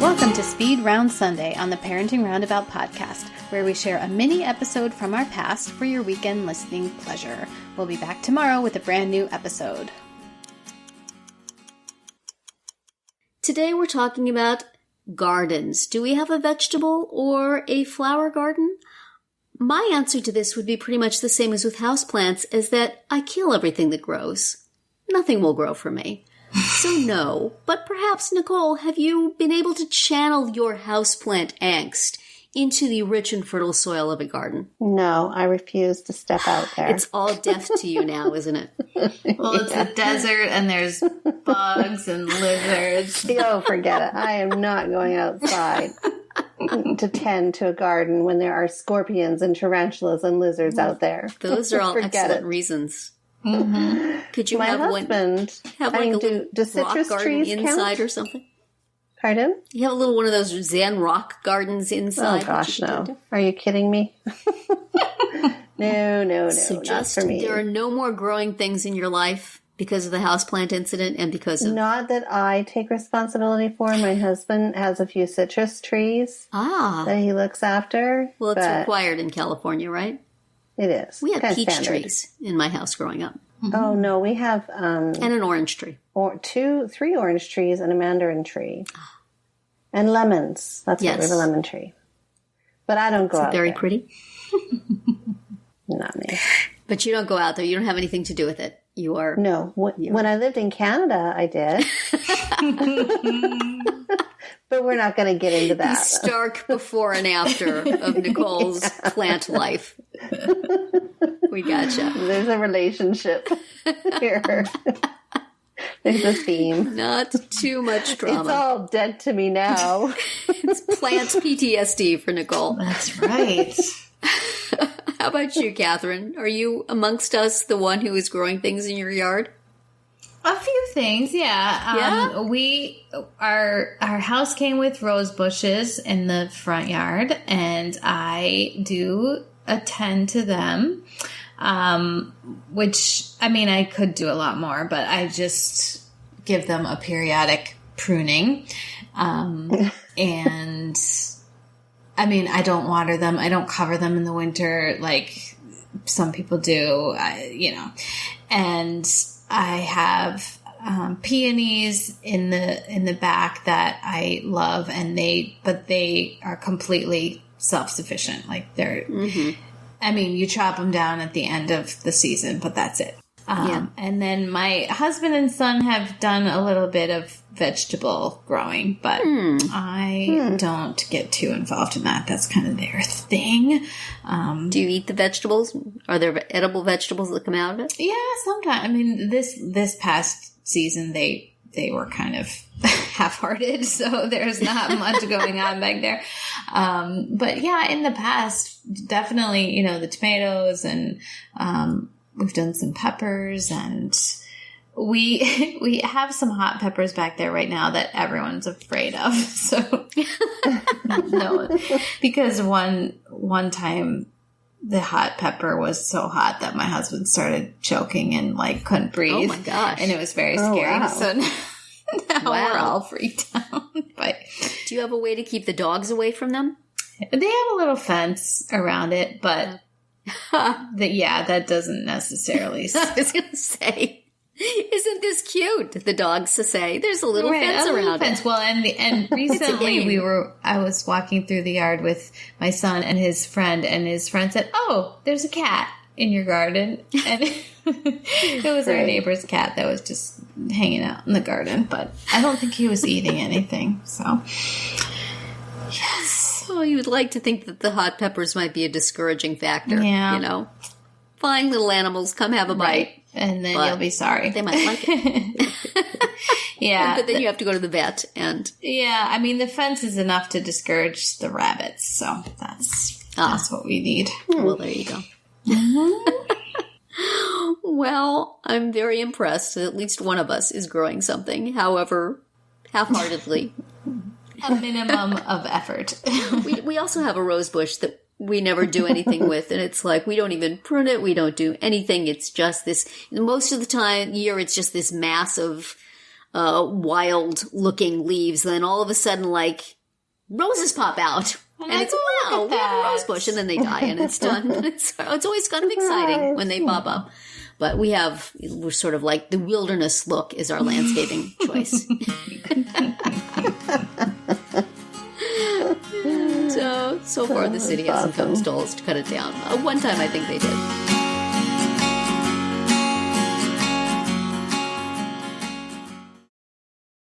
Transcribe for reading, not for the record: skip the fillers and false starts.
Welcome to Speed Round Sunday on the Parenting Roundabout podcast, where we share a mini episode from our past for your weekend listening pleasure. We'll be back tomorrow with a brand new episode. Today we're talking about gardens. Do we have a vegetable or a flower garden? My answer to this would be pretty much the same as with houseplants, is that I kill everything that grows. Nothing will grow for me. So no, but perhaps, Nicole, have you been able to channel your houseplant angst into the rich and fertile soil of a garden? No, I refuse to step out there. It's all death to you now, isn't it? Well, it's a desert and there's bugs and lizards. Oh, forget it. I am not going outside to tend to a garden when there are scorpions and tarantulas and lizards out there. Those are all excellent reasons. Mm-hmm. Could you My have husband, have like a do rock citrus garden trees inside count? or something? Pardon? You have a little one of those Zen rock gardens inside? Oh gosh, no. Are you kidding me? No, So not just for me. there are no more growing things in your life because of the houseplant incident and because of... Not that I take responsibility for. My husband has a few citrus trees that he looks after. Well, it's required in California, right? It is. We had Kind of peach standard. trees in my house growing up. Oh, no, we have And an orange tree. three orange trees and a mandarin tree. And lemons. That's right, we have a lemon tree. But I don't go out Very there. pretty. Not me. But you don't go out there. You don't have anything to do with it. You are... No. When I lived in Canada, I did. But we're not going to get into that. The stark before and after of Nicole's plant life. We gotcha. There's a relationship here. There's a theme. Not too much drama. It's all dead to me now. It's plant PTSD for Nicole. That's right. How about you, Catherine? Are you amongst us the one who is growing things in your yard? A few things, yeah. Our house came with rose bushes in the front yard, and I do attend to them. Which, I mean, I could do a lot more, but I just give them a periodic pruning. And I mean, I don't water them. I don't cover them in the winter like some people do, and I have peonies in the back that I love, and they are completely self-sufficient. Like they're, I mean, you chop them down at the end of the season, but that's it. And then my husband and son have done a little bit of vegetable growing, but I don't get too involved in that. That's kind of their thing. Do you eat the vegetables? Are there edible vegetables that come out of it? Yeah, sometimes. I mean, this past season, they were kind of half-hearted, so there's not much going on back there. But yeah, in the past, definitely, the tomatoes, and we've done some peppers, and we have some hot peppers back there right now that everyone's afraid of. So no, because one time the hot pepper was so hot that my husband started choking and couldn't breathe. Oh my gosh. And it was very scary. Wow. So now we're all freaked out. But do you have a way to keep the dogs away from them? they have a little fence around it, but that doesn't necessarily. I was going to say, isn't this cute? The dogs to say there's a little fence around it. Well, and recently I was walking through the yard with my son and his friend said, "Oh, there's a cat in your garden," and it was our neighbor's cat that was just hanging out in the garden. But I don't think he was eating anything. So, yes. Well, you would like to think that the hot peppers might be a discouraging factor. Yeah. Fine little animals, come have a bite. Right. And then you'll be sorry. They might like it. Yeah. But then you have to go to the vet and... Yeah, I mean, the fence is enough to discourage the rabbits, so that's what we need. Well, there you go. Well, I'm very impressed that at least one of us is growing something, however half-heartedly. A minimum of effort. We also have a rose bush that we never do anything with, and it's like we don't even prune it, we don't do anything. It's just this, most of the year it's just this mass of wild looking leaves. And then all of a sudden, like, roses pop out. And it's, wow, we have a rose bush. And then they die and it's done. It's always kind of exciting when they pop up. But we're sort of like the wilderness look is our landscaping choice. So far the city hasn't come to us to cut it down. One time I think they did.